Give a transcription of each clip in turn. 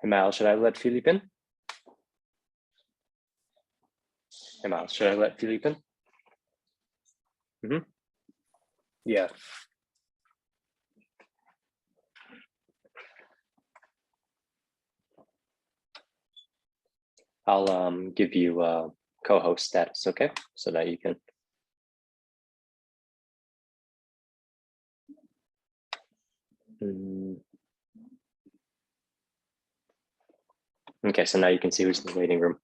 Hey, Mal, should I let Philippe in? Hey, Mal, should I let Philippe in? Yeah. I'll give you co-host status, okay? So that you can. Okay, so now you can see who's in the waiting room.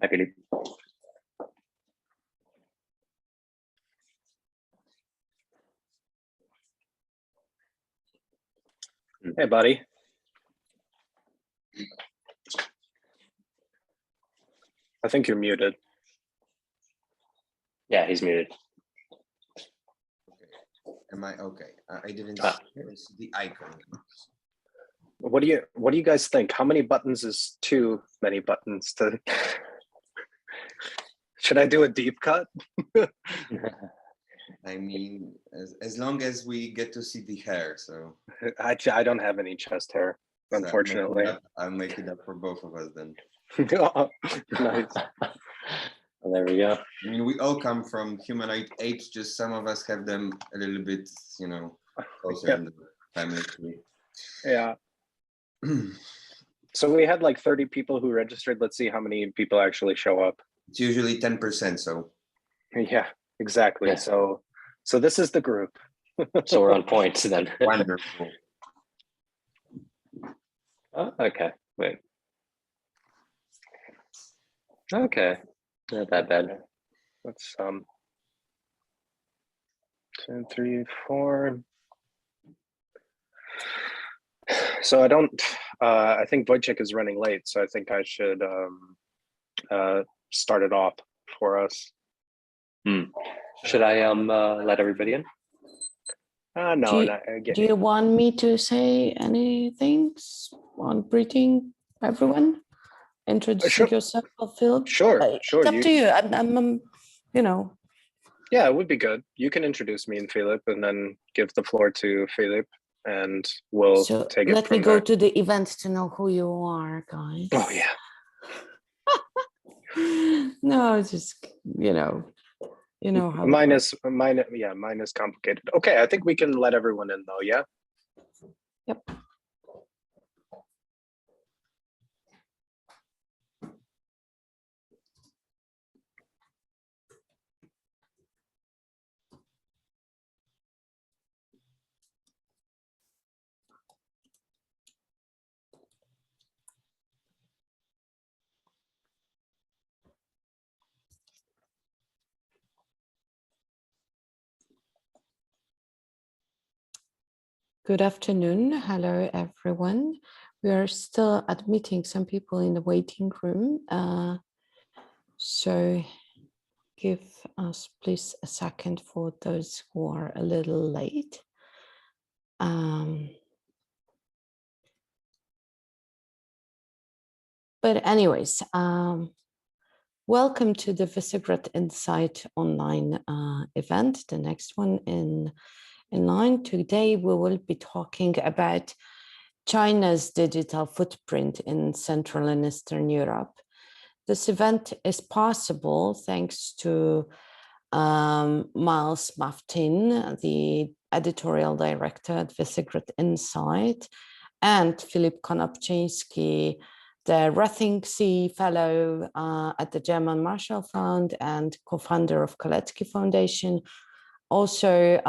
Hi, Philippe. Hey, buddy. I think you're muted. Yeah, he's muted. Okay. Am I okay? I didn't see the icon. What do you guys think? How many buttons is too many buttons to? Should I do a deep cut? I mean, as long as we get to see the hair, so. I don't have any chest hair, unfortunately. I'll make it up for both of us then. Nice. Well, there we go. I mean, we all come from humanoid apes, just some of us have them a little bit, you know, closer in the family tree. Yeah. So we had like 30 people who registered. Let's see how many people actually show up. It's usually 10%, so. Yeah, exactly. Yeah. So this is the group. So we're on point then. Wonderful. Oh, okay, wait. Okay, not that bad. That's 2, 3, 4. So I think Wojciech is running late, so I think I should start it off for us. Should I let everybody in? No. Do you want me to say anything on greeting everyone? Introducing yourself, Phil? Sure. It's up to you. I'm you know. Yeah, it would be good. You can introduce me and Philip, and then give the floor to Philip, and we'll take it. Let me go to the event to know who you are, guys. Oh yeah. No, it's just you know how mine is complicated. Okay, I think we can let everyone in though. Yeah. Yep. Good afternoon. Hello, everyone. We are still admitting some people in the waiting room. So give us please a second for those who are a little late. But anyways, welcome to the Visegrad Insight online event, the next one in line. Today, we will be talking about China's digital footprint in Central and Eastern Europe. This event is possible thanks to Miles Maftin, the editorial director at Visegrad Insight, and Filip Konopczyński, the Rethink CEE Fellow at the German Marshall Fund and co-founder of Kalecki Foundation, also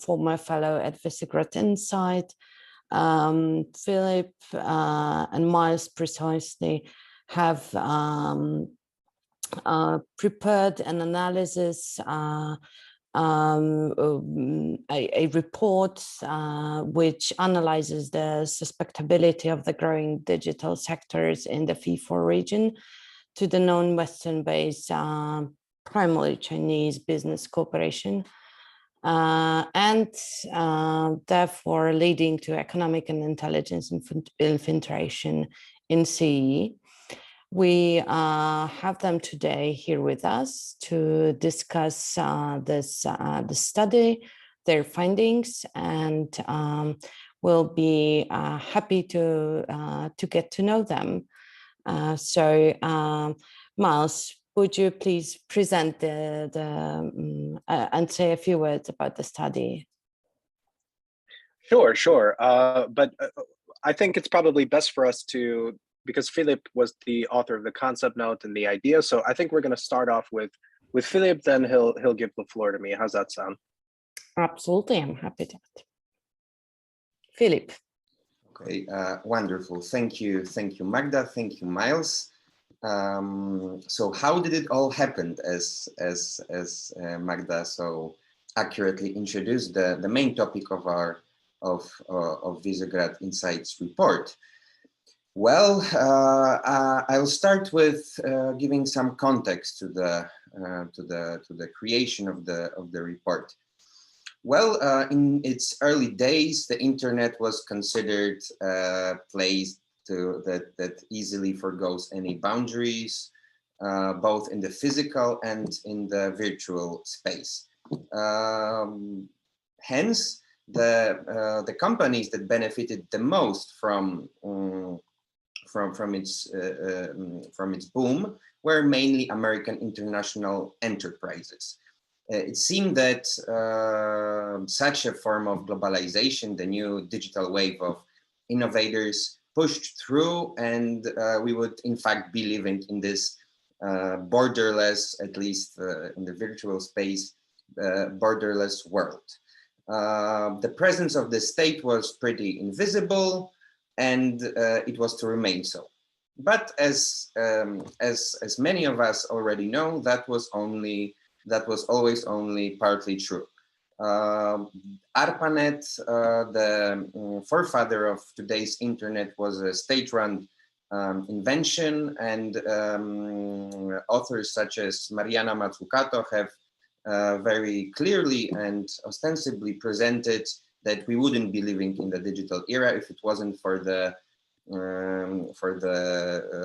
former fellow at Visegrad Insight. Philip and Miles precisely have prepared an analysis, a report which analyzes the susceptibility of the growing digital sectors in the FIFO region to the non-Western based, primarily Chinese business cooperation. and therefore leading to economic and intelligence infiltration in CEE. We have them today here with us to discuss the study, their findings, and we'll be happy to get to know them. Miles, would you please present and say a few words about the study? Sure. But I think it's probably best for us to, because Philip was the author of the concept note and the idea. So I think we're going to start off with Philip, then he'll give the floor to me. How's that sound? Absolutely, I'm happy to. Philip. Okay, wonderful. Thank you, Magda. Thank you, Miles. So how did it all happen, as Magda so accurately introduced the main topic of our of Visegrad Insights report? Well, I'll start with giving some context to the creation of the report. Well, in its early days, the internet was considered a place that easily forgoes any boundaries, both in the physical and in the virtual space. Hence, the companies that benefited the most from its boom were mainly American international enterprises. It seemed that such a form of globalization, the new digital wave of innovators, pushed through, and we would in fact be living in this borderless, at least in the virtual space, borderless world. The presence of the state was pretty invisible, and it was to remain so. But as many of us already know, that was always only partly true. ARPANET, the forefather of today's internet, was a state-run invention, and authors such as Mariana Mazzucato have very clearly and ostensibly presented that we wouldn't be living in the digital era if it wasn't for the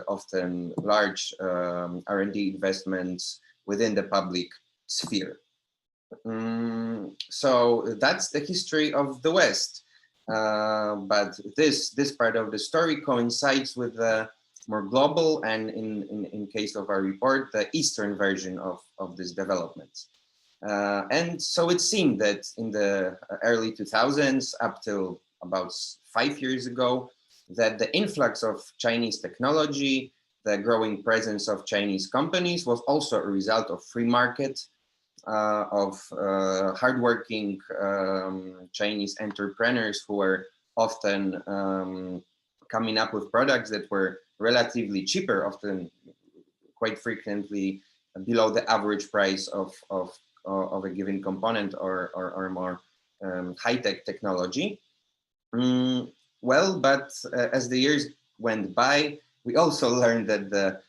often large R&D investments within the public sphere. So that's the history of the West. But this part of the story coincides with the more global, and in case of our report, the Eastern version of this development. And so it seemed that in the early 2000s, up till about 5 years ago, that the influx of Chinese technology, the growing presence of Chinese companies, was also a result of free market, of hardworking Chinese entrepreneurs who were often coming up with products that were relatively cheaper, often quite frequently below the average price of a given component or more high-tech technology. Well, but as the years went by, we also learned that the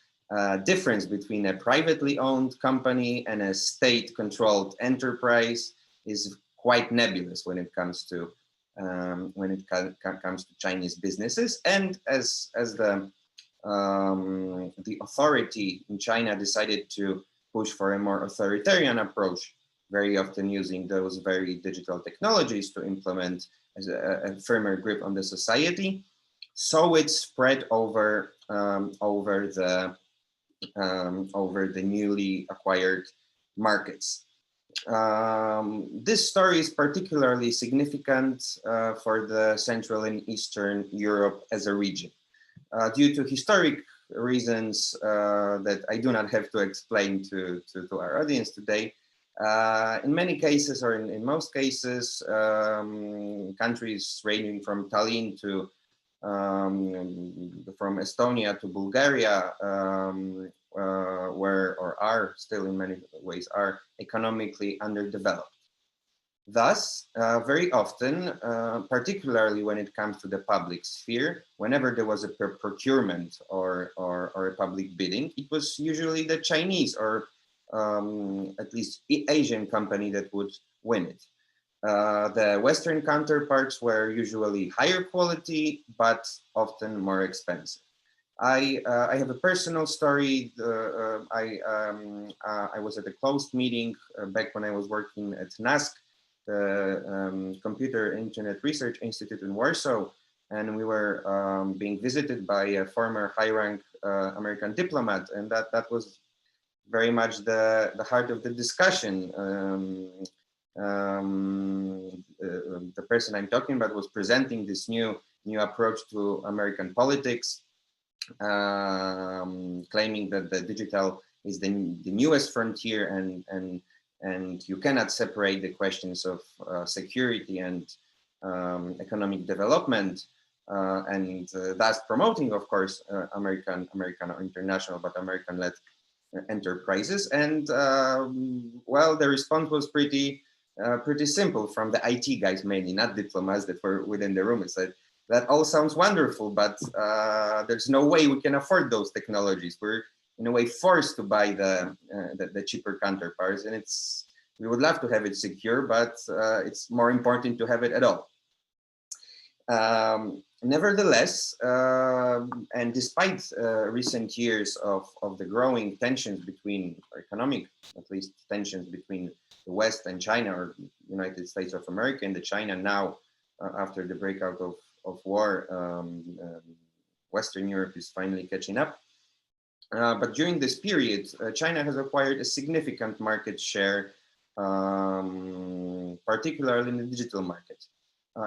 difference between a privately owned company and a state-controlled enterprise is quite nebulous when it comes to Chinese businesses. And as the authority in China decided to push for a more authoritarian approach, very often using those very digital technologies to implement a firmer grip on the society, so it spread over the newly acquired markets. This story is particularly significant for the Central and Eastern Europe as a region, due to historic reasons that I do not have to explain to our audience today. In many cases, or in most cases, countries ranging from Tallinn to from Estonia to Bulgaria were or are still in many ways are economically underdeveloped. Thus, very often, particularly when it comes to the public sphere, whenever there was a procurement or a public bidding, it was usually the Chinese or at least Asian company that would win it. The Western counterparts were usually higher quality, but often more expensive. I have a personal story. I was at a closed meeting back when I was working at NASK, the Computer Internet Research Institute in Warsaw, and we were being visited by a former high-rank American diplomat, and that was very much the heart of the discussion. The person I'm talking about was presenting this new approach to American politics, claiming that the digital is the newest frontier, and you cannot separate the questions of security and economic development, and thus promoting, of course, American or international, but American-led enterprises. And well, the response was pretty simple from the IT guys, mainly, not diplomats that were within the room. It said, that all sounds wonderful, but there's no way we can afford those technologies. We're in a way forced to buy the cheaper counterparts, and we would love to have it secure, but it's more important to have it at all. Nevertheless, and despite recent years of the growing tensions between, or economic, at least tensions between the West and China, or United States of America and the China now, after the breakout of war, Western Europe is finally catching up. But during this period, China has acquired a significant market share, particularly in the digital market.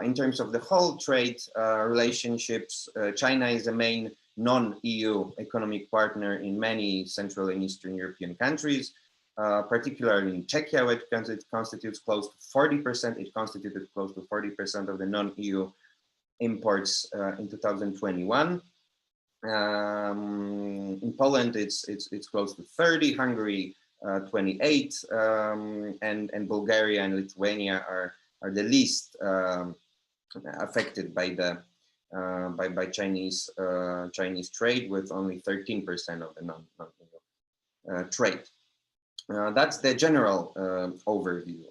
In terms of the whole trade relationships, China is the main non-EU economic partner in many Central and Eastern European countries, particularly in Czechia, which constitutes close to 40%. It constituted close to 40% of the non-EU imports in 2021. In Poland, it's close to 30, Hungary 28, and Bulgaria and Lithuania are the least affected by the by Chinese trade, with only 13% of the non trade. That's the general overview.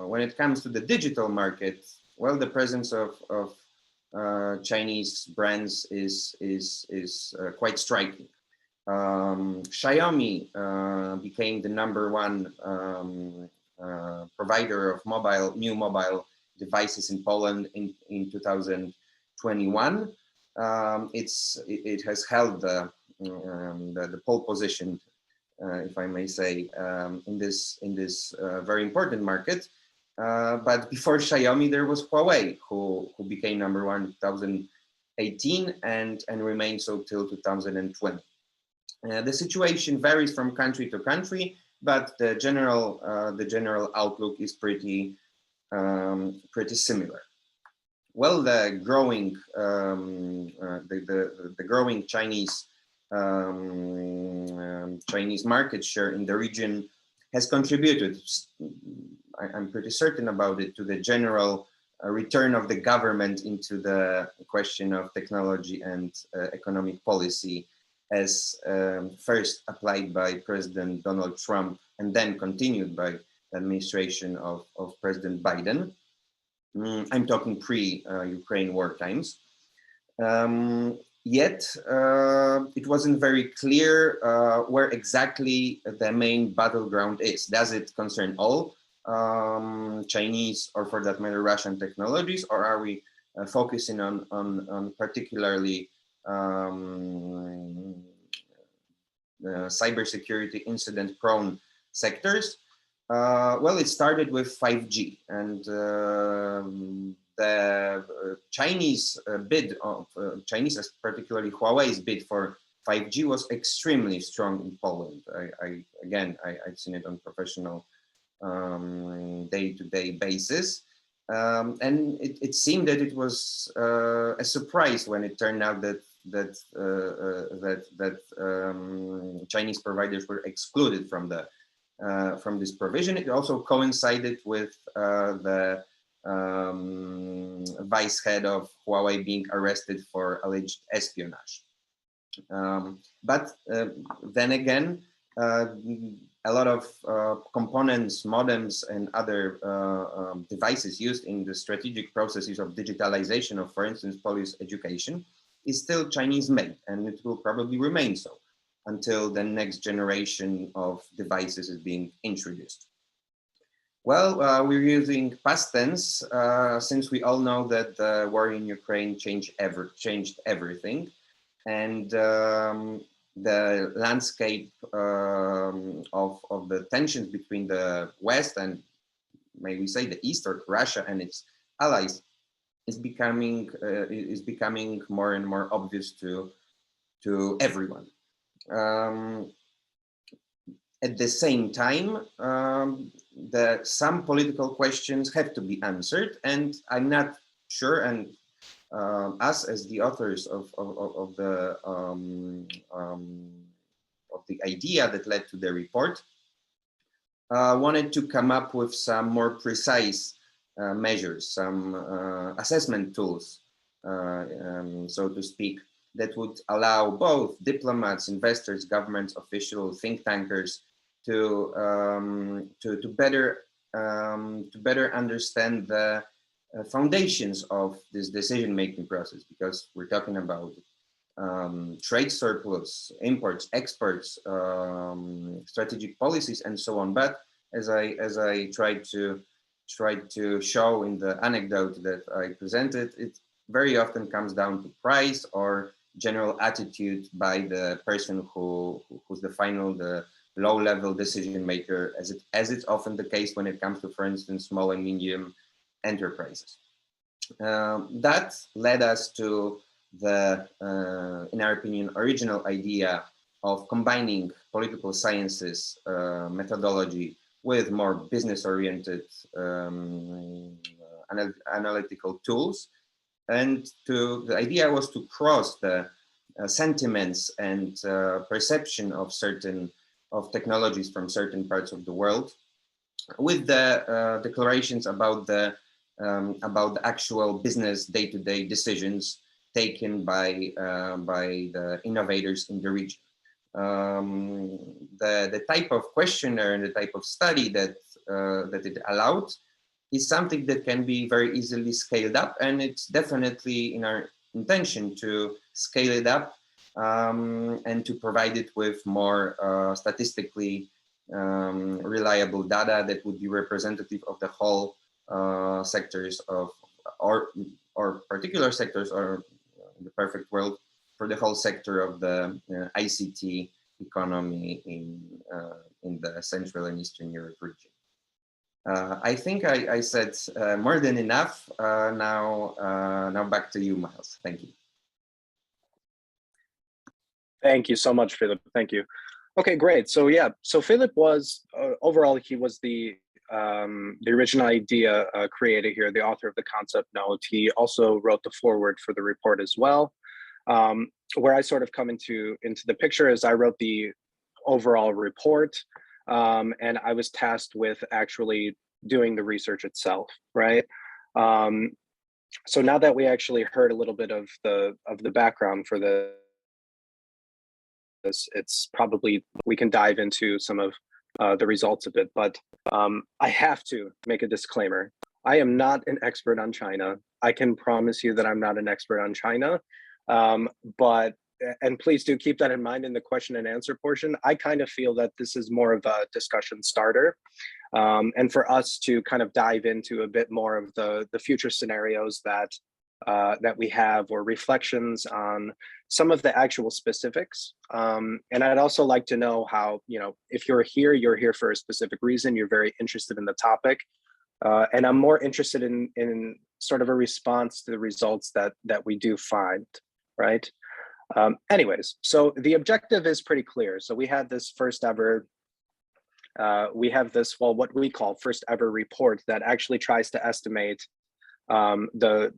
When it comes to the digital market, well, the presence of Chinese brands is quite striking. Xiaomi became the #1 provider of new mobile devices in Poland in 2021. It has held the pole position, if I may say, in this very important market. But before Xiaomi, there was Huawei, who became #1 in 2018 and remained so till 2020. The situation varies from country to country, but the general outlook is pretty similar. Well, the growing Chinese market share in the region has contributed, I'm pretty certain about it, to the general return of the government into the question of technology and economic policy, as first applied by President Donald Trump and then continued by the administration of President Biden. I'm talking pre-Ukraine war times. Yet it wasn't very clear where exactly the main battleground is. Does it concern all Chinese, or for that matter, Russian technologies, or are we focusing on particularly cybersecurity incident-prone sectors? Well, it started with 5G, and the Chinese bid of Chinese, particularly Huawei's bid for 5G was extremely strong in Poland. I've seen it on professional day-to-day basis, and it seemed that it was a surprise when it turned out that Chinese providers were excluded from this provision. It also coincided with the vice head of Huawei being arrested for alleged espionage. But then again, a lot of components, modems, and other devices used in the strategic processes of digitalization of, for instance, Polish education is still Chinese made, and it will probably remain so until the next generation of devices is being introduced. Well, we're using past tense since we all know that the war in Ukraine changed everything, and the landscape of the tensions between the West and, may we say, the East, or Russia and its allies is becoming more and more obvious to everyone. At the same time, some political questions have to be answered, and I'm not sure, and us as the authors of the idea that led to the report wanted to come up with some more precise measures, some assessment tools, so to speak, that would allow both diplomats, investors, governments, officials, think tankers to better understand the foundations of this decision-making process, because we're talking about trade surplus, imports, exports, strategic policies, and so on. But as I tried to show in the anecdote that I presented, it very often comes down to price or general attitude by the person who's the low-level decision maker, as it's often the case when it comes to, for instance, small and medium enterprises. That led us to the, in our opinion, original idea of combining political sciences methodology with more business-oriented analytical tools. And the idea was to cross the sentiments and perception of technologies from certain parts of the world with the declarations about the actual business day-to-day decisions taken by the innovators in the region. The type of questionnaire and the type of study that it allowed is something that can be very easily scaled up, and it's definitely in our intention to scale it up and to provide it with more statistically reliable data that would be representative of the whole sectors of, or particular sectors, or in the perfect world, for the whole sector of the ICT economy in the Central and Eastern Europe region. I think I said more than enough. Now back to you, Miles. Thank you. Thank you so much, Philip. Thank you. Okay, great. So yeah, so Philip was overall, he was the original idea creator here, the author of the concept note. He also wrote the foreword for the report as well. Where I sort of come into the picture is I wrote the overall report, and I was tasked with actually doing the research itself, right? So now that we actually heard a little bit of the background for this, it's probably, we can dive into some of the results of it, but I have to make a disclaimer. I am not an expert on China. I can promise you that I'm not an expert on China, and please do keep that in mind in the question and answer portion. I kind of feel that this is more of a discussion starter, and for us to kind of dive into a bit more of the future scenarios that we have, or reflections on some of the actual specifics. And I'd also like to know how, if you're here for a specific reason, you're very interested in the topic. And I'm more interested in sort of a response to the results that we do find, right? Anyways, so the objective is pretty clear. So we had this first ever, what we call first ever report that actually tries to estimate the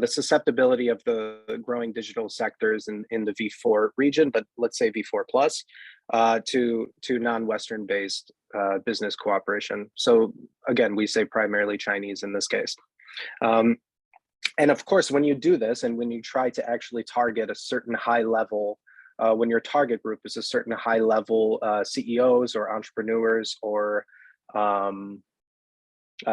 susceptibility of the growing digital sectors in the V4 region, but let's say V4 plus, to non-Western based business cooperation. So again, we say primarily Chinese in this case. And of course, when you do this, and when you try to actually target a certain high level when your target group is a certain high level CEOs or entrepreneurs or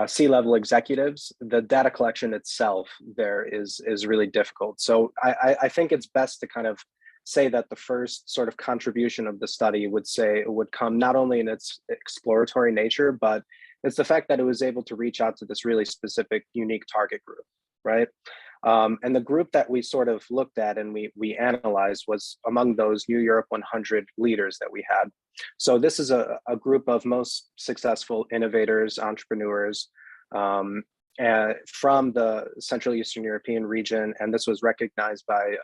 C-level executives, the data collection itself there is really difficult. So I think it's best to kind of say that the first sort of contribution of the study would come not only in its exploratory nature, but it's the fact that it was able to reach out to this really specific, unique target group, right? And the group that we sort of looked at and we analyzed was among those New Europe 100 leaders that we had. So this is a group of most successful innovators, entrepreneurs from the Central Eastern European region. And this was recognized by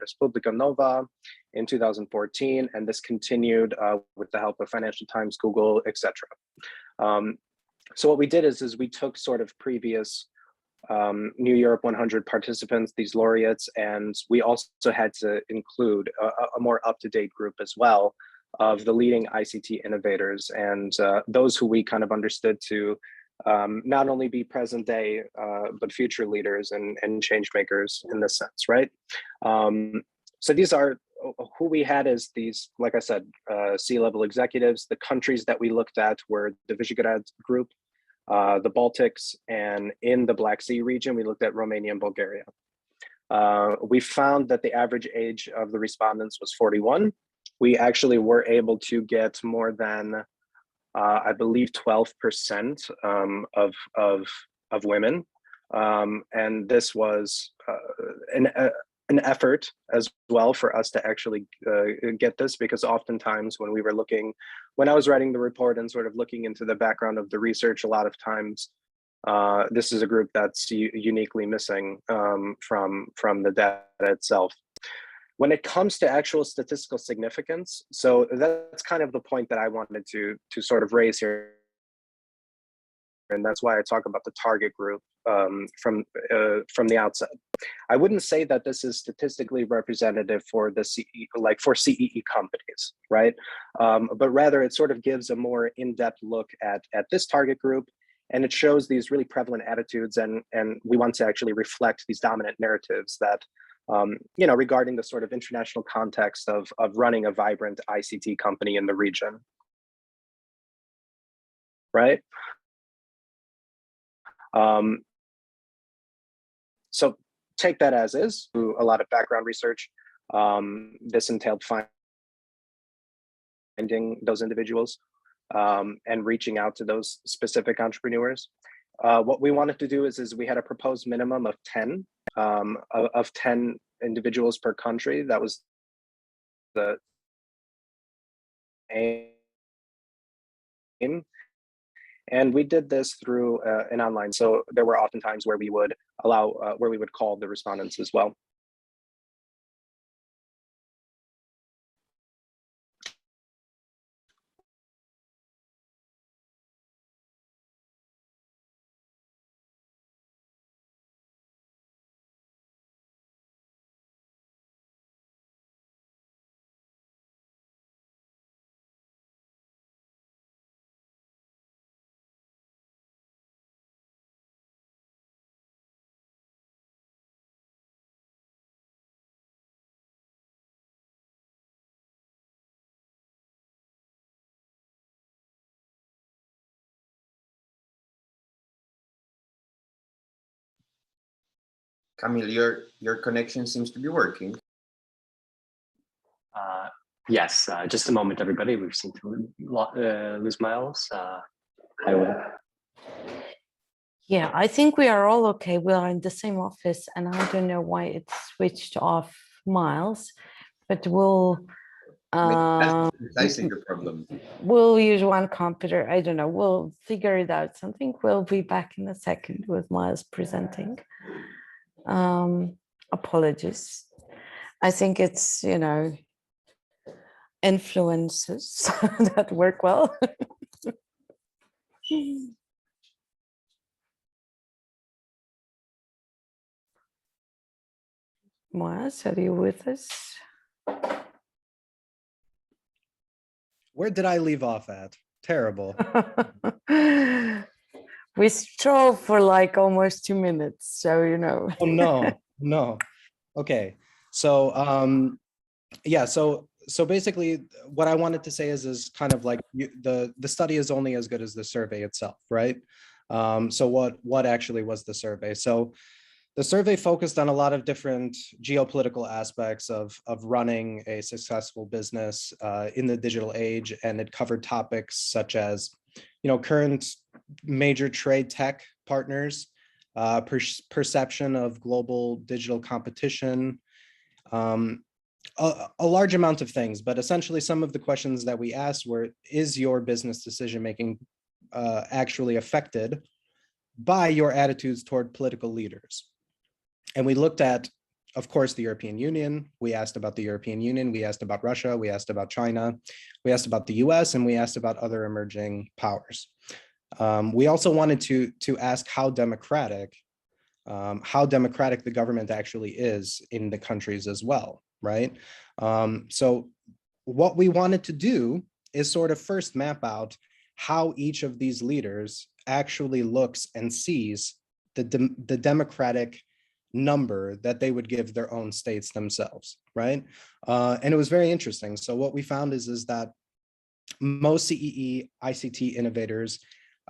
Respublika Nova in 2014. And this continued with the help of Financial Times, Google, etc. So what we did is we took sort of previous New Europe 100 participants, these laureates, and we also had to include a more up-to-date group as well of the leading ICT innovators and those who we kind of understood to not only be present day, but future leaders and change makers in this sense, right? So these are who we had as these, like I said, C-level executives. The countries that we looked at were the Visegrad group, the Baltics, and in the Black Sea region, we looked at Romania and Bulgaria. We found that the average age of the respondents was 41. We actually were able to get more than, I believe, 12% of women. And this was an effort as well for us to actually get this, because oftentimes when I was writing the report and sort of looking into the background of the research, a lot of times this is a group that's uniquely missing from the data itself. When it comes to actual statistical significance, so that's kind of the point that I wanted to sort of raise here. And that's why I talk about the target group from the outset. I wouldn't say that this is statistically representative for the CEE, like for CEE companies, right? But rather it sort of gives a more in-depth look at this target group, and it shows these really prevalent attitudes, and we want to actually reflect these dominant narratives that regarding the sort of international context of running a vibrant ICT company in the region, right? So take that as is. Do a lot of background research. This entailed finding those individuals and reaching out to those specific entrepreneurs. What we wanted to do is we had a proposed minimum of 10 individuals per country. That was the aim. And we did this through an online. So there were often times where we would call the respondents as well. Camille, your connection seems to be working. Yes, just a moment, everybody. We seem to lose Miles. I will. Yeah, I think we are all okay. We are in the same office, and I don't know why it's switched off Miles, but we'll That's precisely the problem. We'll use one computer. I don't know. We'll figure it out. Something. We'll be back in a second with Miles presenting. Apologies. I think it's, influences that work well. Miles, are you with us? Where did I leave off at? Terrible. We strove for like almost 2 minutes, so Oh no. Okay. So yeah, so so basically what I wanted to say is kind of like the study is only as good as the survey itself, right? So what actually was the survey? So the survey focused on a lot of different geopolitical aspects of running a successful business in the digital age, and it covered topics such as, current major trade tech partners, perception of global digital competition, a large amount of things. But essentially, some of the questions that we asked were: is your business decision making actually affected by your attitudes toward political leaders? And we looked at, of course, the European Union. We asked about the European Union. We asked about Russia. We asked about China. We asked about the US, and we asked about other emerging powers. We also wanted to ask how democratic the government actually is in the countries as well, right? So what we wanted to do is sort of first map out how each of these leaders actually looks and sees the democratic number that they would give their own states themselves, right? And it was very interesting. So what we found is that most CEE ICT innovators,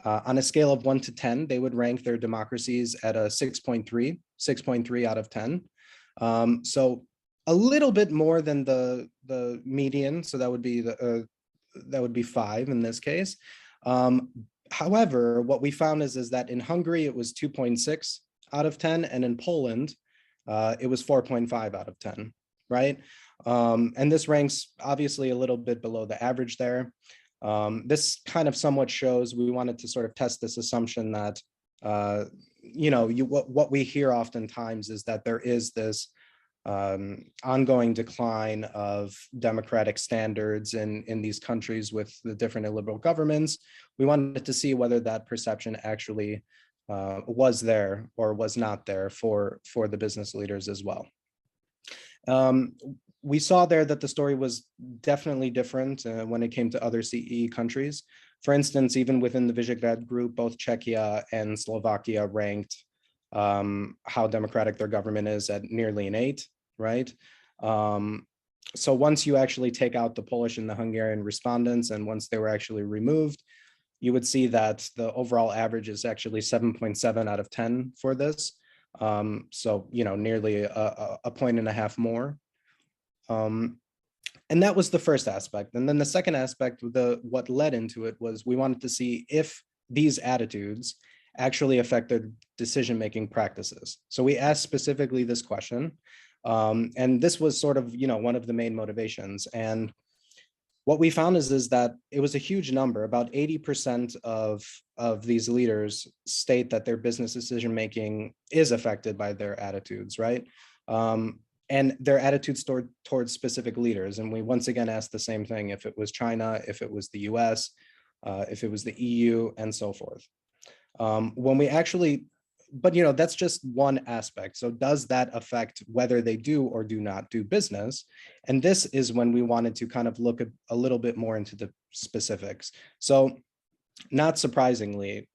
on a scale of 1 to 10, they would rank their democracies at a 6.3 out of 10. So a little bit more than the median. So that would be 5 in this case. However, what we found is that in Hungary, it was 2.6 out of 10, and in Poland, it was 4.5 out of 10, right? And this ranks obviously a little bit below the average there. This kind of somewhat shows we wanted to sort of test this assumption that, what we hear oftentimes is that there is this ongoing decline of democratic standards in these countries with the different illiberal governments. We wanted to see whether that perception actually was there or was not there for the business leaders as well. We saw there that the story was definitely different when it came to other CEE countries. For instance, even within the Visegrad group, both Czechia and Slovakia ranked how democratic their government is at nearly an 8, right? So once you actually take out the Polish and the Hungarian respondents, and once they were actually removed, you would see that the overall average is actually 7.7 out of 10 for this. So, nearly a point and a half more. And that was the first aspect. And then the second aspect, what led into it, was we wanted to see if these attitudes actually affect their decision-making practices. So we asked specifically this question, and this was sort of, one of the main motivations. And what we found is that it was a huge number. About 80% of these leaders state that their business decision-making is affected by their attitudes, right? And their attitudes towards specific leaders. And we once again asked the same thing: if it was China, if it was the US, if it was the EU, and so forth. When we actually, but that's just one aspect. So does that affect whether they do or do not do business? And this is when we wanted to kind of look a little bit more into the specifics. So not surprisingly,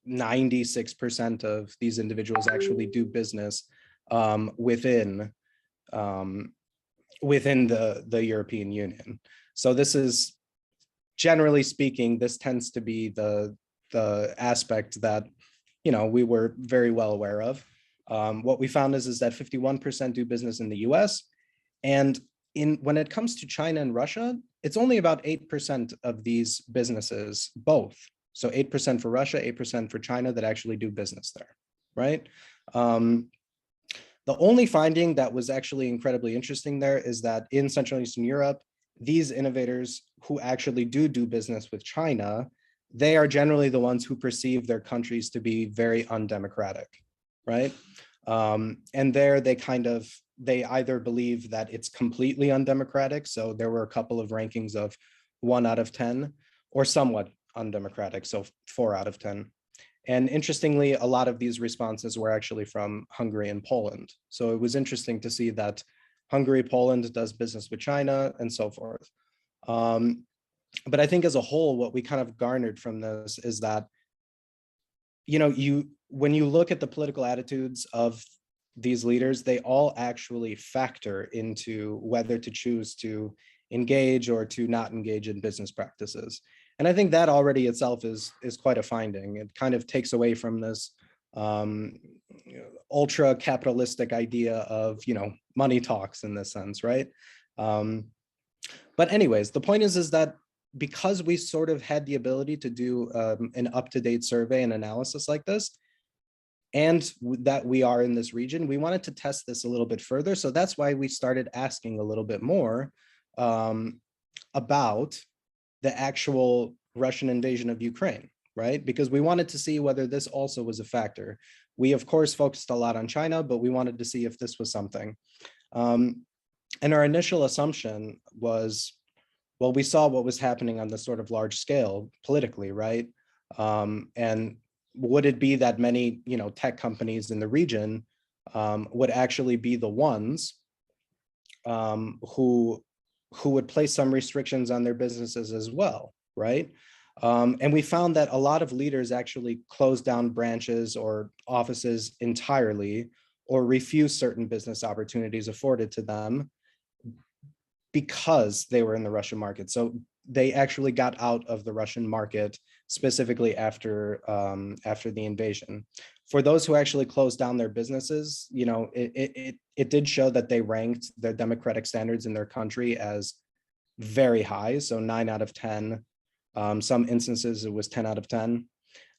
96% of these individuals actually do business within the European Union. So this is, generally speaking, this tends to be the aspect that we were very well aware of. What we found is that 51% do business in the US, and when it comes to China and Russia, it's only about 8% of these businesses, both. So 8% for Russia, 8% for China, that actually do business there, right? The only finding that was actually incredibly interesting there is that in Central and Eastern Europe, these innovators who actually do business with China, they are generally the ones who perceive their countries to be very undemocratic, right? And there they either believe that it's completely undemocratic. So there were a couple of rankings of 1 out of 10, or somewhat undemocratic, so 4 out of 10. And interestingly, a lot of these responses were actually from Hungary and Poland. So it was interesting to see that Hungary, Poland does business with China, and so forth. But I think as a whole, what we kind of garnered from this is that, when you look at the political attitudes of these leaders, they all actually factor into whether to choose to engage or to not engage in business practices. And I think that already itself is quite a finding. It kind of takes away from this ultra capitalistic idea of, money talks in this sense, right? But anyways, the point is that because we sort of had the ability to do an up-to-date survey and analysis like this, and that we are in this region, we wanted to test this a little bit further. So that's why we started asking a little bit more about the actual Russian invasion of Ukraine, right? Because we wanted to see whether this also was a factor. We, of course, focused a lot on China, but we wanted to see if this was something. And our initial assumption was, well, we saw what was happening on the sort of large scale politically, right? And would it be that many, tech companies in the region would actually be the ones who would place some restrictions on their businesses as well, right? And we found that a lot of leaders actually closed down branches or offices entirely, or refused certain business opportunities afforded to them because they were in the Russian market. So they actually got out of the Russian market specifically after the invasion. For those who actually closed down their businesses, it did show that they ranked their democratic standards in their country as very high. So 9 out of 10. Some instances it was 10 out of 10.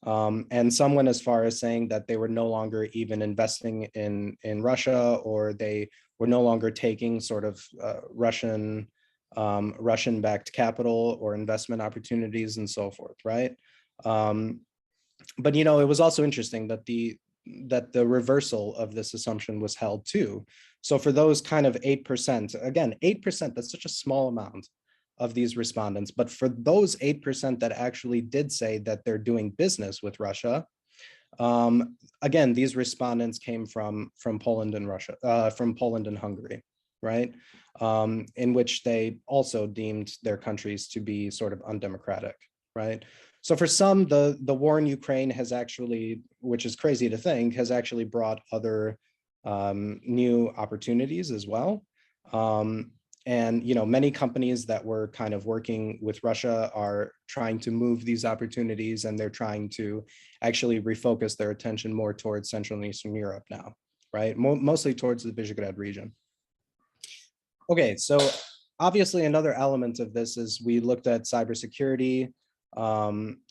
And some went as far as saying that they were no longer even investing in Russia, or they were no longer taking sort of Russian-backed capital or investment opportunities and so forth, right? But it was also interesting that the reversal of this assumption was held too. So for those kind of 8%, again, 8%, that's such a small amount of these respondents, but for those 8% that actually did say that they're doing business with Russia, again, these respondents came from Poland and Russia, from Poland and Hungary, right? In which they also deemed their countries to be sort of undemocratic, right? So for some, the war in Ukraine has actually, which is crazy to think, has actually brought other new opportunities as well. And many companies that were kind of working with Russia are trying to move these opportunities, and they're trying to actually refocus their attention more towards Central and Eastern Europe now, right? Mostly towards the Visegrad region. Okay, so obviously another element of this is we looked at cybersecurity.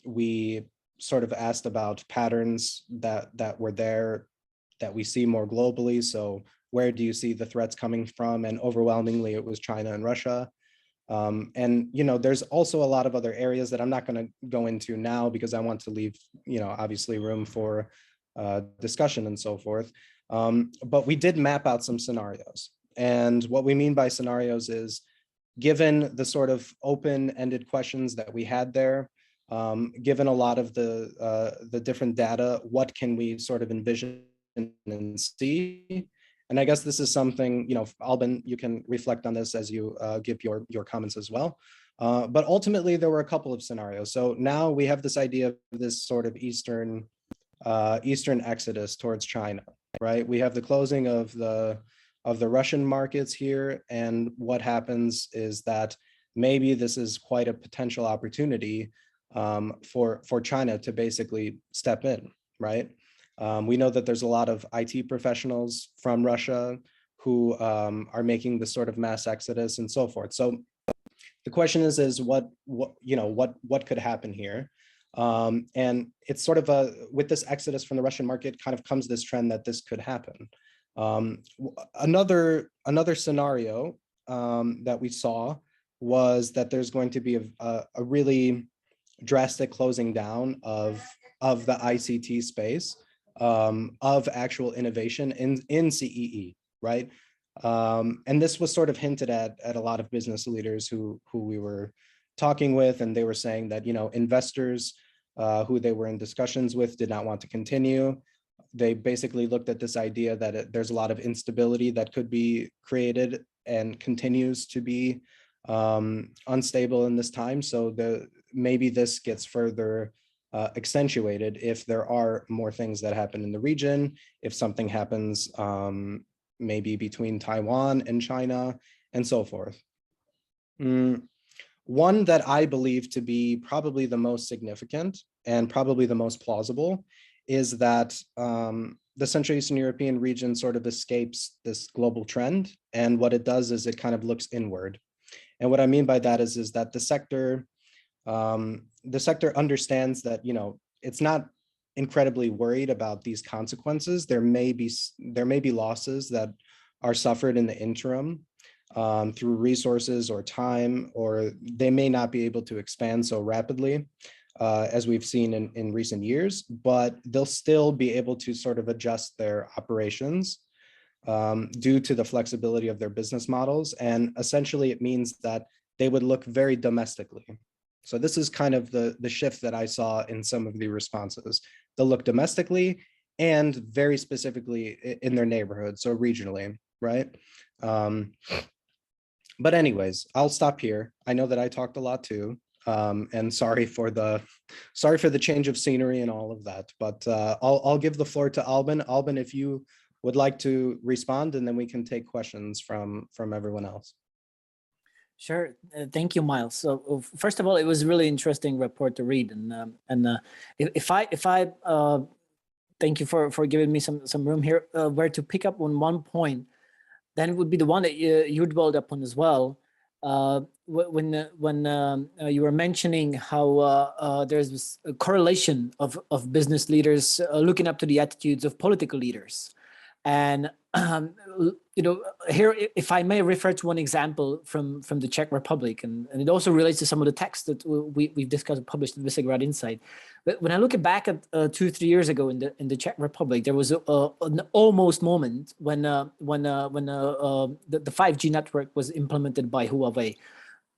We sort of asked about patterns that were there that we see more globally. So where do you see the threats coming from? And overwhelmingly, it was China and Russia. And there's also a lot of other areas that I'm not going to go into now because I want to leave, obviously room for discussion and so forth. But we did map out some scenarios. And what we mean by scenarios is, given the sort of open-ended questions that we had there, given a lot of the different data, what can we sort of envision and see? And I guess this is something, Albin, you can reflect on this as you give your comments as well. But ultimately, there were a couple of scenarios. So now we have this idea of this sort of Eastern exodus towards China, right? We have the closing of the Russian markets here. And what happens is that maybe this is quite a potential opportunity for China to basically step in, right? We know that there's a lot of IT professionals from Russia who are making this sort of mass exodus and so forth. So the question is what could happen here? And it's sort of with this exodus from the Russian market kind of comes this trend that this could happen. Another scenario that we saw was that there's going to be a really drastic closing down of the ICT space, of actual innovation in CEE, right? And this was sort of hinted at a lot of business leaders who we were talking with, and they were saying that investors who they were in discussions with did not want to continue. They basically looked at this idea that there's a lot of instability that could be created and continues to be unstable in this time. So maybe this gets further accentuated if there are more things that happen in the region, if something happens maybe between Taiwan and China and so forth. One that I believe to be probably the most significant and probably the most plausible is that the Central Eastern European region sort of escapes this global trend. And what it does is it kind of looks inward. And what I mean by that is that the sector understands that, you know, it's not incredibly worried about these consequences. There may be losses that are suffered in the interim through resources or time, or they may not be able to expand so rapidly as we've seen in recent years, but they'll still be able to sort of adjust their operations due to the flexibility of their business models. And essentially it means that they would look very domestically. So this is kind of the shift that I saw in some of the responses. They'll look domestically and very specifically in their neighborhood, so regionally, right? But anyways, I'll stop here. I know that I talked a lot too, and sorry for the change of scenery and all of that. But I'll give the floor to Albin. Albin, if you would like to respond, and then we can take questions from everyone else. Sure. Thank you, Miles. So first of all, it was a really interesting report to read, and if I thank you for giving me some room here where to pick up on one point, then it would be the one that you dwelled upon as well. When you were mentioning how there's this correlation of business leaders looking up to the attitudes of political leaders. And you know, here, if I may refer to one example from the Czech Republic, and it also relates to some of the texts that we've discussed and published in Visegrad Insight. But when I look back at 2-3 years ago in the Czech Republic, there was an almost moment when the 5G network was implemented by Huawei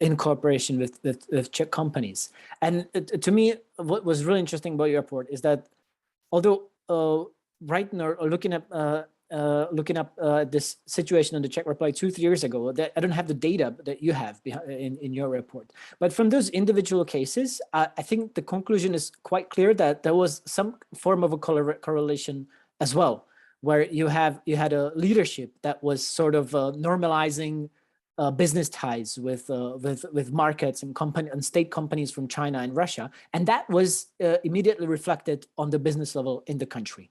in cooperation with Czech companies. And to me, what was really interesting about your report is that although right now, looking up this situation in the Czech Republic 2-3 years ago, that I don't have the data that you have in your report. But from those individual cases, I think the conclusion is quite clear that there was some form of a correlation as well, where you had a leadership that was sort of normalizing business ties with markets and state companies from China and Russia, and that was immediately reflected on the business level in the country.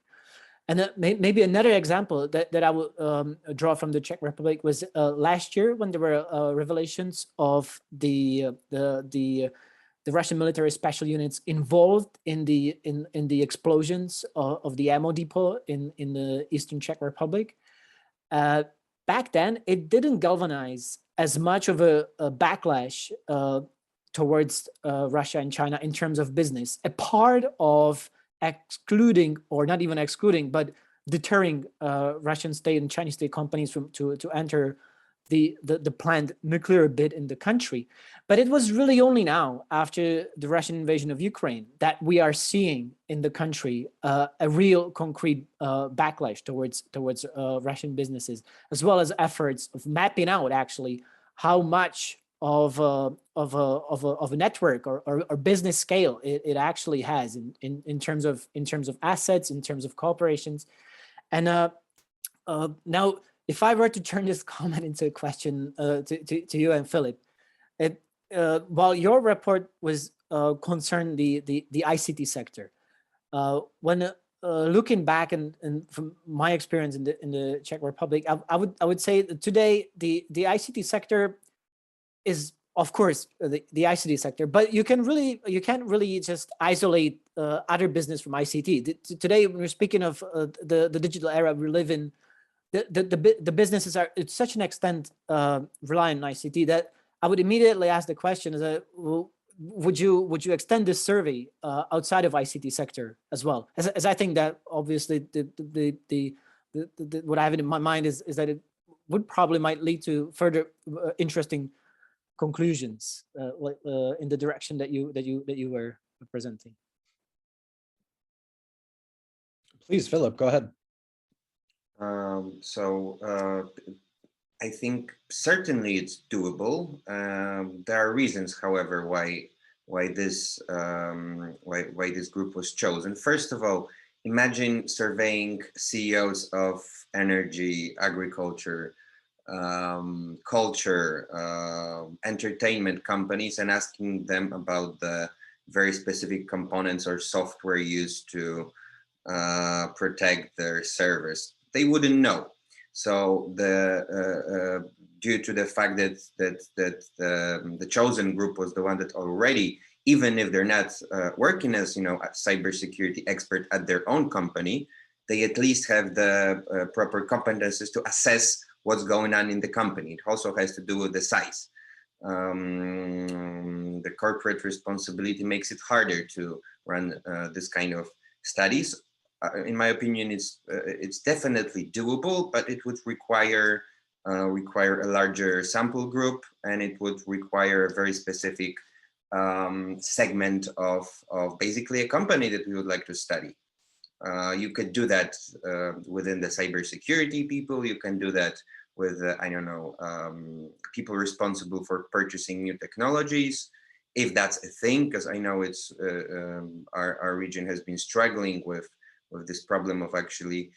And maybe another example that I will draw from the Czech Republic was last year when there were revelations of the Russian military special units involved in the explosions of the ammo depot in the Eastern Czech Republic. Back then, it didn't galvanize as much of a backlash towards Russia and China in terms of business, a part of excluding, or not even excluding, but deterring Russian state and Chinese state companies from to enter the planned nuclear bid in the country. But it was really only now, after the Russian invasion of Ukraine, that we are seeing in the country a real concrete backlash towards Russian businesses, as well as efforts of mapping out actually how much of a network or business scale it actually has in terms of assets, in terms of corporations. And now, if I were to turn this comment into a question to you and Philip, while your report was concerned the ICT sector, when looking back and from my experience in the Czech Republic, I would say that today the ICT sector is, of course, the ICT sector, but you can't really just isolate other business from ICT. Today, we're speaking of the digital era we live in. The businesses are to such an extent reliant on ICT that I would immediately ask the question: would you extend this survey outside of ICT sector as well? As I think that obviously what I have in my mind is that it would probably might lead to further interesting conclusions in the direction that you were presenting. Please, Philip, go ahead. I think certainly it's doable. There are reasons, however, why this group was chosen. First of all, imagine surveying CEOs of energy, agriculture, culture, entertainment companies, and asking them about the very specific components or software used to protect their servers, they wouldn't know. So due to the fact that the chosen group was the one that already, even if they're not working as a cybersecurity expert at their own company, they at least have the proper competences to assess what's going on in the company. It also has to do with the size. The corporate responsibility makes it harder to run this kind of studies. In my opinion, it's definitely doable, but it would require a larger sample group, and it would require a very specific segment of basically a company that we would like to study. You could do that within the cybersecurity people. You can do that with, I don't know, people responsible for purchasing new technologies, if that's a thing, because I know it's our region has been struggling with this problem of actually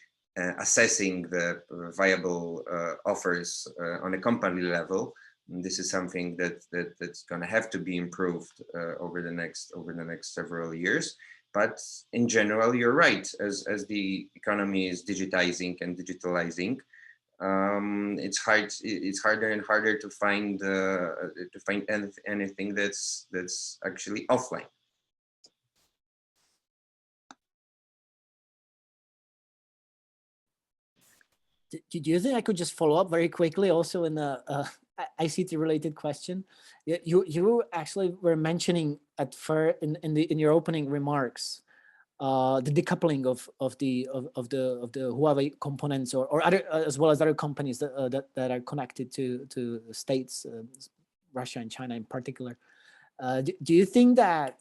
assessing the viable offers on a company level. And this is something that's going to have to be improved over the next several years. But in general, you're right. As the economy is digitizing and digitalizing, it's harder and harder to find anything that's actually offline. Do you think I could just follow up very quickly also in the ICT related question? You actually were mentioning in your opening remarks the decoupling of the Huawei components or other as well as other companies that are connected to states, Russia and China in particular. Do you think that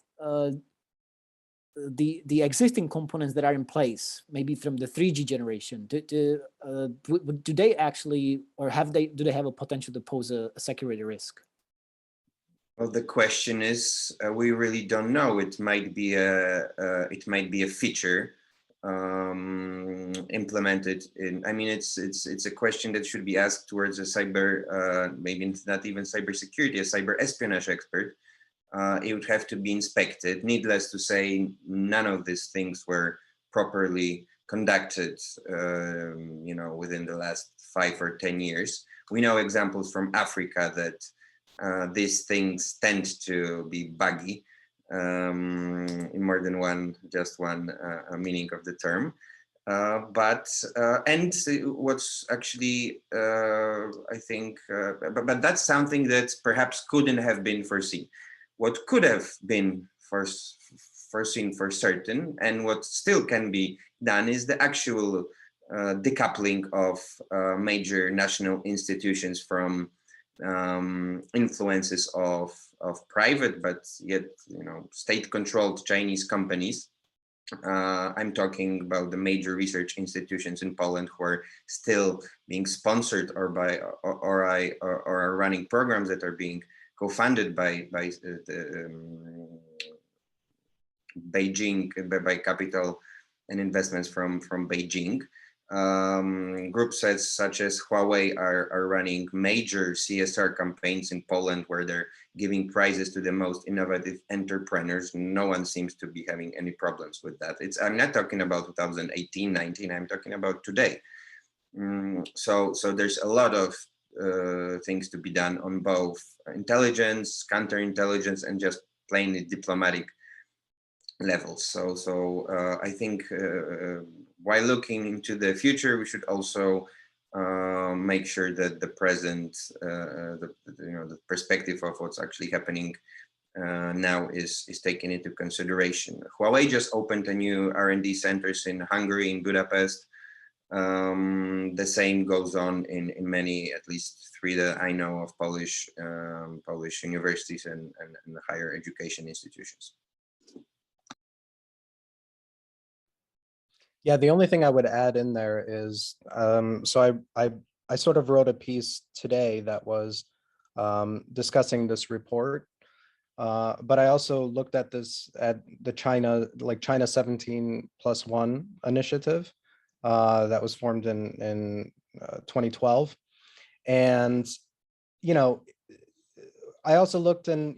the existing components that are in place, maybe from the 3G generation, do they actually, or do they have a potential to pose a security risk? Well, the question is, we really don't know. It might be a feature implemented in. I mean, it's a question that should be asked towards a cyber, maybe not even cybersecurity, a cyber espionage expert. It would have to be inspected. Needless to say, none of these things were properly conducted, within the last 5 or 10 years. We know examples from Africa that these things tend to be buggy in more than one meaning of the term. But what's actually, I think, but that's something that perhaps couldn't have been foreseen. What could have been foreseen for certain, and what still can be done, is the actual decoupling of major national institutions from influences of private but yet state-controlled Chinese companies. I'm talking about the major research institutions in Poland who are still being sponsored or are running programs that are being co-funded by Beijing, by capital and investments from Beijing. Groups such as Huawei are running major CSR campaigns in Poland, where they're giving prizes to the most innovative entrepreneurs. No one seems to be having any problems with that. I'm not talking about 2018, 19, I'm talking about today. So there's a lot of things to be done on both intelligence, counterintelligence, and just plainly diplomatic levels. So I think while looking into the future, we should also make sure that the present, the perspective of what's actually happening now is taken into consideration. Huawei just opened a new R&D centers in Hungary, in Budapest. The same goes on in many, at least 3 that I know of, Polish universities and higher education institutions. Yeah, the only thing I would add in there is, so I sort of wrote a piece today that was discussing this report, but I also looked at the China 17+1 initiative that was formed in 2012. And, you know, I also looked, and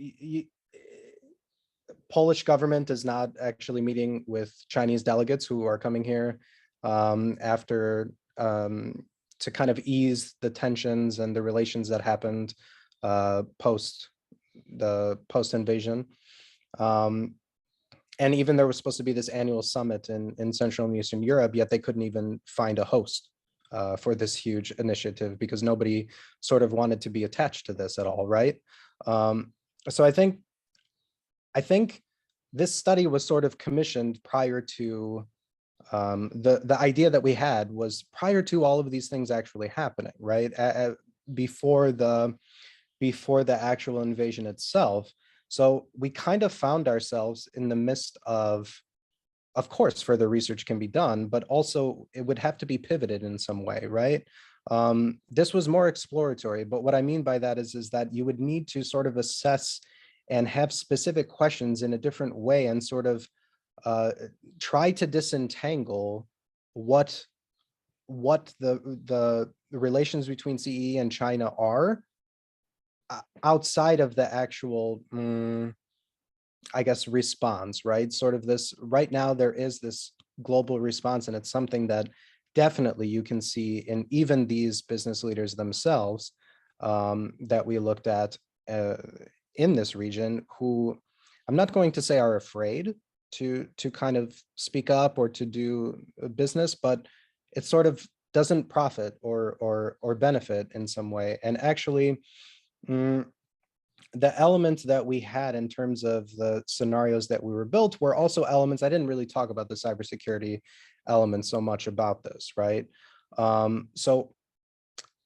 Polish government is not actually meeting with Chinese delegates who are coming here after to kind of ease the tensions and the relations that happened post invasion. And even there was supposed to be this annual summit in Central and Eastern Europe, yet they couldn't even find a host for this huge initiative because nobody sort of wanted to be attached to this at all, right? So I think this study was sort of commissioned prior to the idea that we had was prior to all of these things actually happening, right? Before the actual invasion itself. So we kind of found ourselves in the midst of course, further research can be done, but also it would have to be pivoted in some way, right? This was more exploratory, but what I mean by that is that you would need to sort of assess and have specific questions in a different way and sort of try to disentangle what the relations between CEE and China are outside of the actual, I guess, response, right? Sort of this, right now there is this global response, and it's something that definitely you can see in even these business leaders themselves that we looked at in this region, who I'm not going to say are afraid to kind of speak up or to do business, but it sort of doesn't profit or benefit in some way. And actually, the elements that we had in terms of the scenarios that we were built were also elements. I didn't really talk about the cybersecurity element so much about this, right? So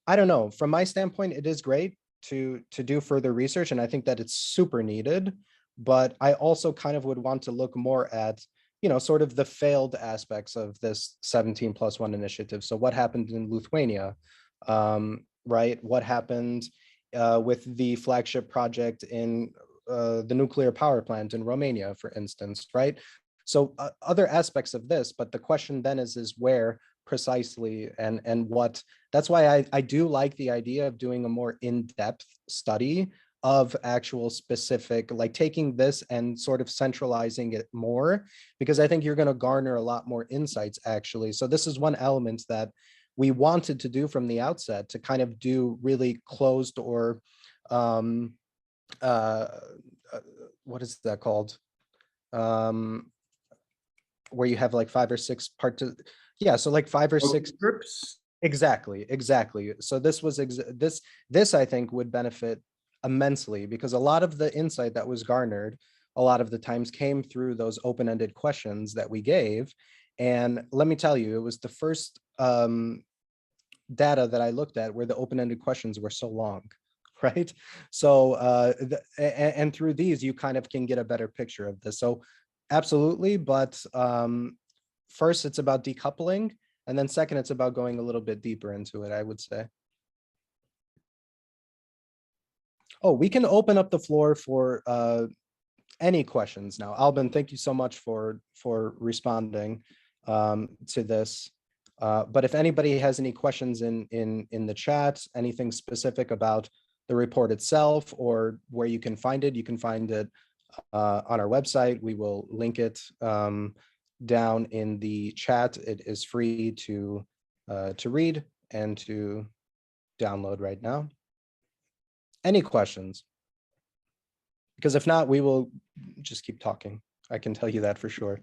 I don't know. From my standpoint, it is great to do further research, and I think that it's super needed. But I also kind of would want to look more at, you know, sort of the failed aspects of this 17+1 initiative. So what happened in Lithuania, right? What happened with the flagship project in the nuclear power plant in Romania, for instance, right? So other aspects of this, but the question then is where precisely and what. That's why I do like the idea of doing a more in-depth study of actual specific, like taking this and sort of centralizing it more, because I think you're going to garner a lot more insights actually. So this is one element that we wanted to do from the outset, to kind of do really closed or what is that called? Where you have like 5 or 6 yeah, so like 5 or 6 groups. Exactly. So this was this I think would benefit immensely, because a lot of the insight that was garnered a lot of the times came through those open-ended questions that we gave. And let me tell you, it was the first data that I looked at where the open-ended questions were so long, right? So and through these you kind of can get a better picture of this. So absolutely, but first it's about decoupling, and then second it's about going a little bit deeper into it, I would say. Oh, we can open up the floor for any questions now. Albin, thank you so much for responding to this. But if anybody has any questions in the chat, anything specific about the report itself or where you can find it on our website. We will link it down in the chat. It is free to read and to download right now. Any questions? Because if not, we will just keep talking. I can tell you that for sure.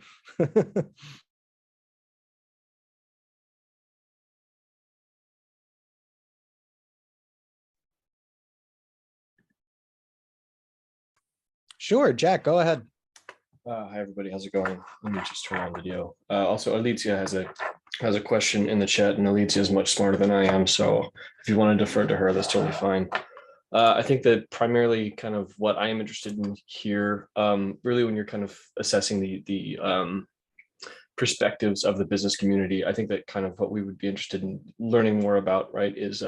Sure, Jack, go ahead. Hi everybody, how's it going? Let me just turn on video. Also, Alicia has a question in the chat, and Alicia is much smarter than I am, so if you want to defer to her, that's totally fine. I think that primarily kind of what I am interested in here, really when you're kind of assessing the perspectives of the business community, I think that kind of what we would be interested in learning more about, right, is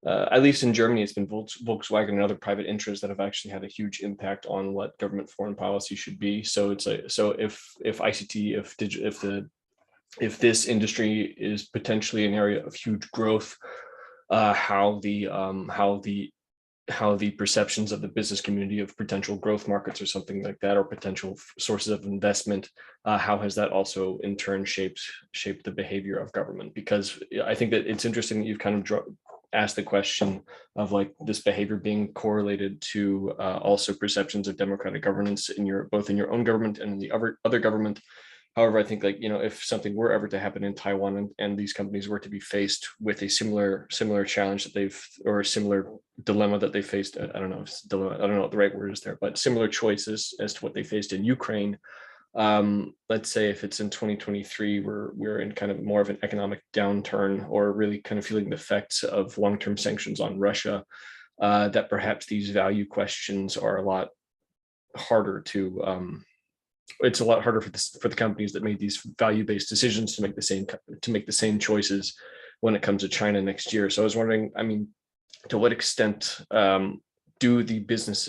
at least in Germany, it's been Volkswagen and other private interests that have actually had a huge impact on what government foreign policy should be. So it's like, so if ICT, if this industry is potentially an area of huge growth, how the perceptions of the business community of potential growth markets or something like that, or potential sources of investment, how has that also in turn shaped the behavior of government? Because I think that it's interesting that you've kind of asked the question of like this behavior being correlated to also perceptions of democratic governance in both in your own government and in the other government. However, I think like, if something were ever to happen in Taiwan and these companies were to be faced with a similar challenge that or a similar dilemma that they faced, I don't know if it's dilemma, I don't know what the right word is there, but similar choices as to what they faced in Ukraine. Let's say if it's in 2023, we're in kind of more of an economic downturn, or really kind of feeling the effects of long-term sanctions on Russia, that perhaps these value questions are a lot harder to, it's a lot harder for the companies that made these value-based decisions to make the same choices when it comes to China next year. So I was wondering, I mean, to what extent do the business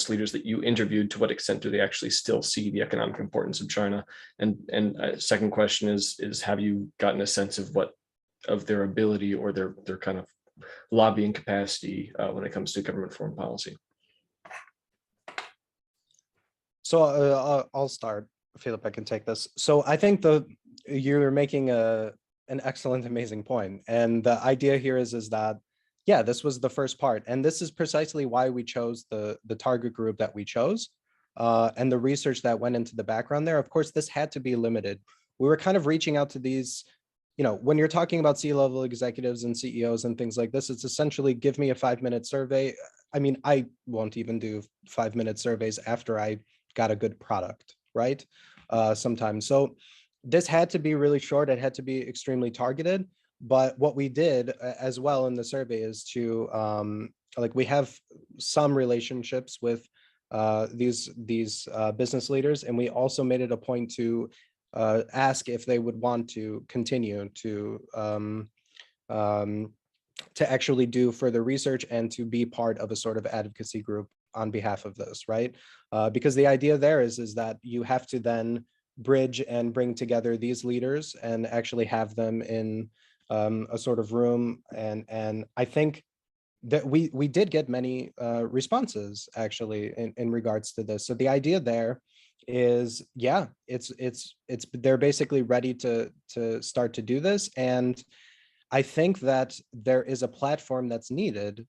leaders that you interviewed, to what extent do they actually still see the economic importance of China? And second question is have you gotten a sense of their ability or their kind of lobbying capacity when it comes to government foreign policy? So I'll start. Philip, I can take this. So I think you're making an excellent, amazing point. And the idea here is that, yeah, this was the first part. And this is precisely why we chose the target group that we chose, and the research that went into the background there. Of course, this had to be limited. We were kind of reaching out to these, when you're talking about C-level executives and CEOs and things like this, it's essentially give me a 5-minute survey. I mean, I won't even do 5-minute surveys after I got a good product, right? Sometimes. So this had to be really short. It had to be extremely targeted. But what we did as well in the survey is to, we have some relationships with these business leaders, and we also made it a point to ask if they would want to continue to actually do further research and to be part of a sort of advocacy group on behalf of this, right? Because the idea there is that you have to then bridge and bring together these leaders and actually have them in a sort of room. And I think that we did get many responses actually in regards to this. So the idea there is, yeah, it's they're basically ready to start to do this. And I think that there is a platform that's needed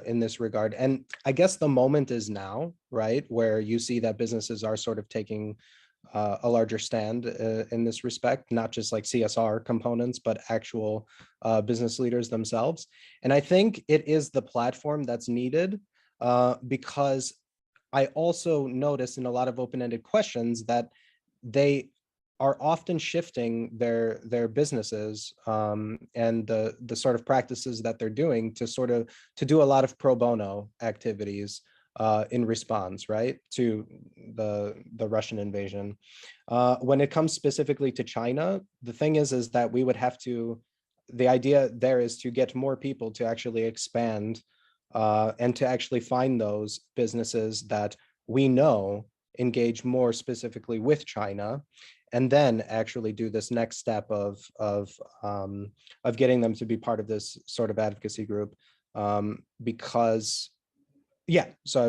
in this regard. And I guess the moment is now, right? Where you see that businesses are sort of taking a larger stand in this respect, not just like CSR components, but actual business leaders themselves. And I think it is the platform that's needed because I also notice in a lot of open-ended questions that they are often shifting their businesses and the sort of practices that they're doing to do a lot of pro bono activities in response, right, to the Russian invasion. When it comes specifically to China, the thing is that we would have to, the idea there is to get more people to actually expand and to actually find those businesses that we know engage more specifically with China, and then actually do this next step of getting them to be part of this sort of advocacy group, because yeah, so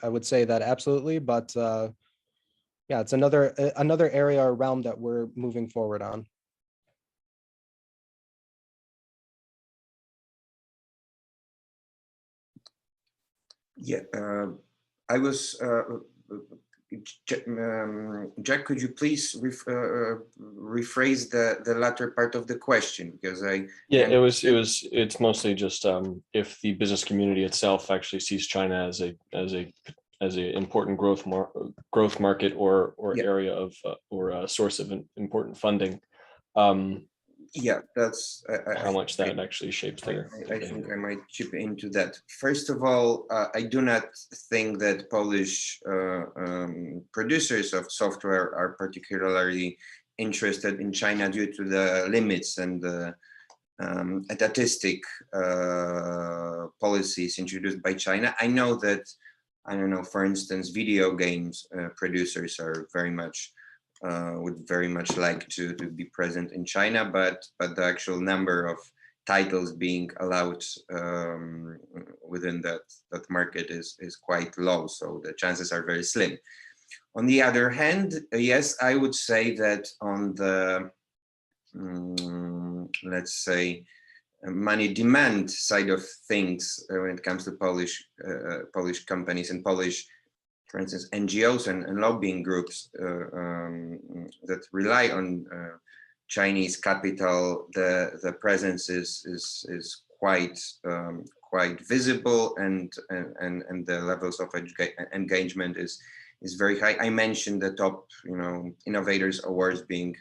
I would say that absolutely, but yeah, it's another area or realm that we're moving forward on. Yeah, I was Jack, could you please rephrase the latter part of the question, because it's mostly just if the business community itself actually sees China as a important growth market or yeah. area of or a source of important funding. Yeah, that's how much that actually shapes their I think I might chip into that. First of all, I do not think that Polish producers of software are particularly interested in China due to the limits and the etatistic policies introduced by China. I know that, I don't know, for instance, video games producers are very much would very much like to be present in China, but the actual number of titles being allowed within that market is quite low. So the chances are very slim. On the other hand, yes, I would say that on the let's say money demand side of things, when it comes to Polish companies and Polish, for instance, NGOs and lobbying groups that rely on Chinese capital, the presence is quite visible, and the levels of engagement is very high. I mentioned the top innovators awards being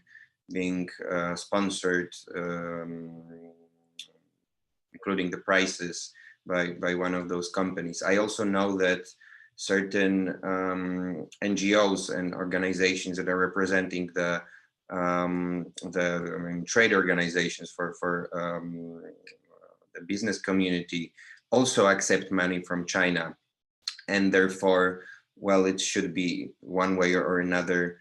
sponsored, including the prizes by one of those companies. I also know that certain NGOs and organizations that are representing the trade organizations for the business community also accept money from China, and therefore, well, it should be one way or another.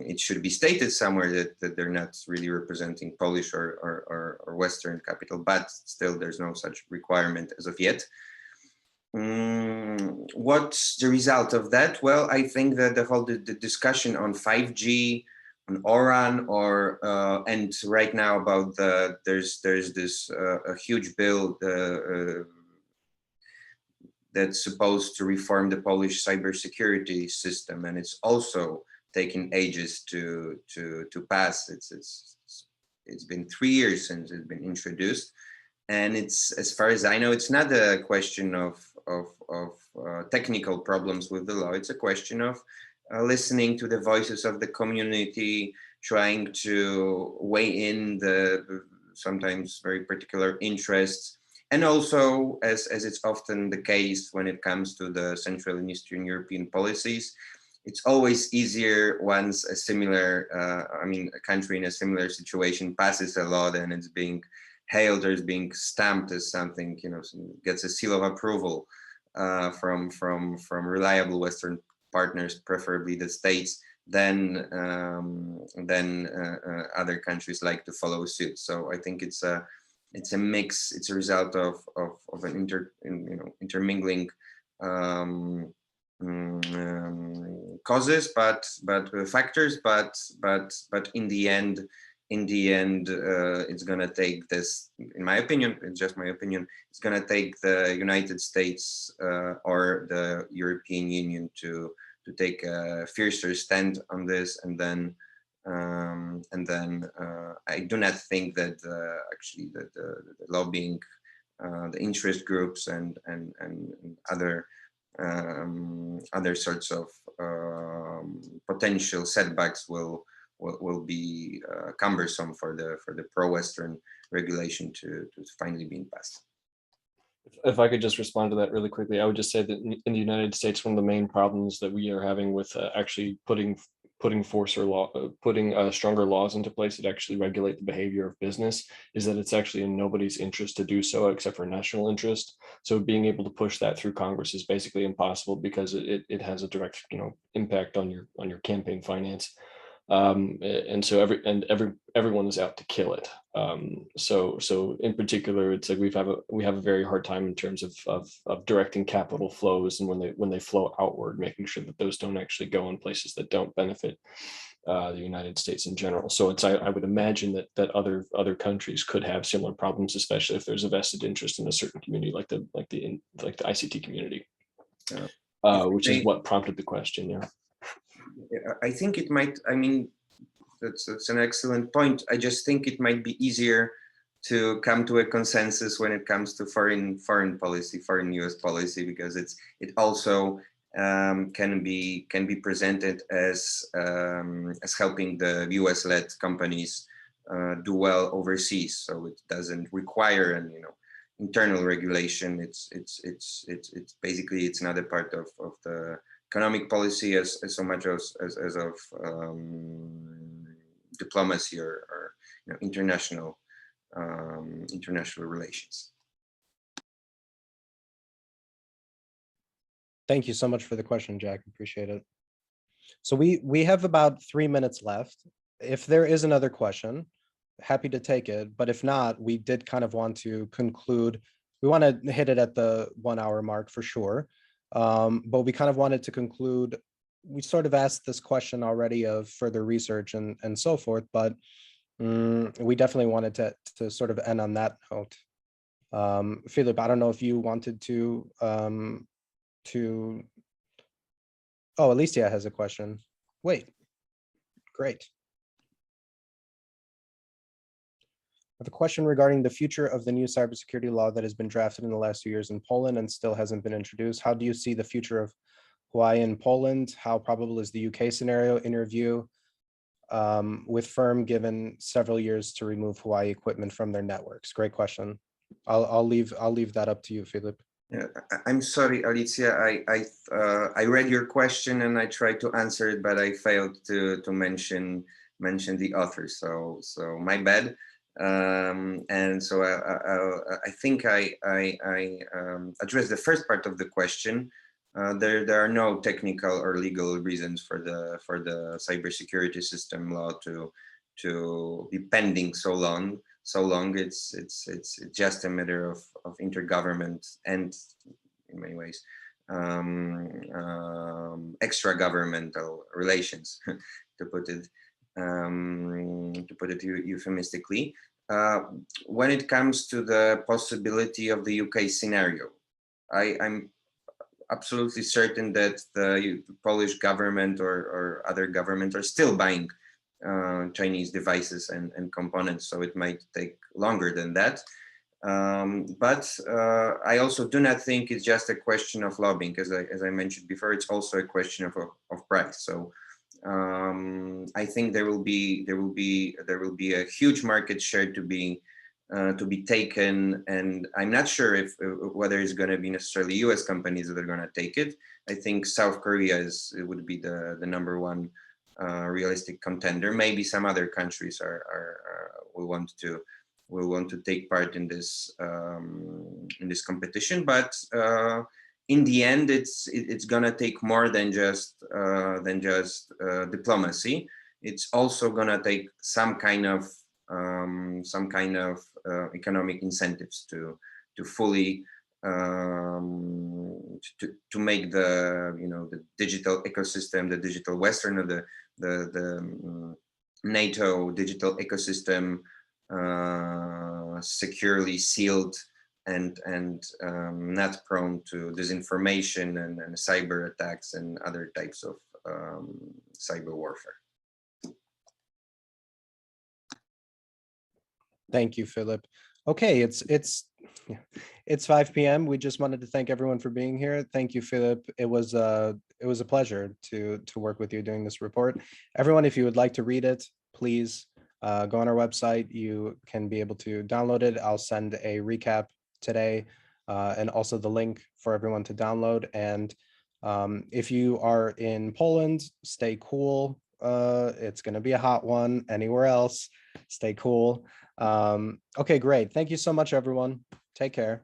It should be stated somewhere that they're not really representing Polish or Western capital, but still there's no such requirement as of yet. What's the result of that? Well, I think that the whole discussion on 5G, on ORAN, and right now about there's this a huge bill that's supposed to reform the Polish cybersecurity system, and it's also taken ages to pass. It's been 3 years since it's been introduced, and it's, as far as I know, it's not a question of technical problems with the law. It's a question of listening to the voices of the community, trying to weigh in the sometimes very particular interests. And also, as it's often the case when it comes to the Central and Eastern European policies, it's always easier once a similar, a country in a similar situation passes a law and it's being hailed or is being stamped as something, gets a seal of approval from reliable Western partners, preferably the States, then other countries like to follow suit. So I think it's a mix. It's a result of an intermingling causes, but factors. But in the end, it's gonna take this. In my opinion, it's just my opinion. It's gonna take the United States or the European Union to take a fiercer stand on this, and then I do not think that actually the lobbying, the interest groups and other sorts of potential setbacks will be cumbersome for the pro-Western regulation to finally being passed. If I could just respond to that really quickly, I would just say that in the United States, one of the main problems that we are having with actually putting stronger laws into place that actually regulate the behavior of business is that it's actually in nobody's interest to do so except for national interest. So being able to push that through Congress is basically impossible because it has a direct impact on your campaign finance. And so everyone is out to kill it. So in particular, it's like we have a very hard time in terms of directing capital flows, and when they flow outward, making sure that those don't actually go in places that don't benefit the United States in general. So I would imagine that other countries could have similar problems, especially if there's a vested interest in a certain community like the ICT community, which is what prompted the question. Yeah. I think it might. I mean, that's an excellent point. I just think it might be easier to come to a consensus when it comes to foreign policy, foreign U.S. policy, because it also can be presented as helping the U.S.-led companies do well overseas. So it doesn't require an internal regulation. It's basically it's another part of the economic policy as so much as of diplomacy or international relations. Thank you so much for the question, Jack. Appreciate it. So we have about 3 minutes left. If there is another question, happy to take it. But if not, we did kind of want to conclude. We want to hit it at the 1 hour mark for sure. But we kind of wanted to conclude. We sort of asked this question already of further research and so forth, but we definitely wanted to sort of end on that note. Philip, I don't know if you wanted to oh, Alicia has a question. Wait, great. I have a question regarding the future of the new cybersecurity law that has been drafted in the last 2 years in Poland and still hasn't been introduced. How do you see the future of Huawei in Poland? How probable is the UK scenario in your view, with firm given several years to remove Huawei equipment from their networks? Great question. I'll leave that up to you, Philip. Yeah, I'm sorry, Alicia. I read your question and I tried to answer it, but I failed to mention the author. So my bad. And so I think I addressed the first part of the question. There are no technical or legal reasons for the cybersecurity system law to be pending so long. It's just a matter of intergovernment and in many ways extra governmental relations to put it euphemistically. When it comes to the possibility of the UK scenario, I'm absolutely certain that the Polish government or other governments are still buying Chinese devices and components, so it might take longer than that. But I also do not think it's just a question of lobbying, as I mentioned before. It's also a question of price. So I think there will be a huge market share to be taken, and I'm not sure if whether it's going to be necessarily U.S. companies that are going to take it. I think South Korea would be the number one realistic contender. Maybe some other countries will want to take part in this competition, but in the end, it's gonna take more than just diplomacy. It's also gonna take some kind of economic incentives to fully to make the digital ecosystem, the digital Western, or the NATO digital ecosystem securely sealed and not prone to disinformation and cyber attacks and other types of cyber warfare. Thank you, Philip. Okay, it's 5 p.m. We just wanted to thank everyone for being here. Thank you, Philip. It was a pleasure to work with you doing this report. Everyone, if you would like to read it, please go on our website. You can be able to download it. I'll send a recap today and also the link for everyone to download. And if you are in Poland, stay cool. It's going to be a hot one. Anywhere else, stay cool. Okay, great. Thank you so much, everyone. Take care.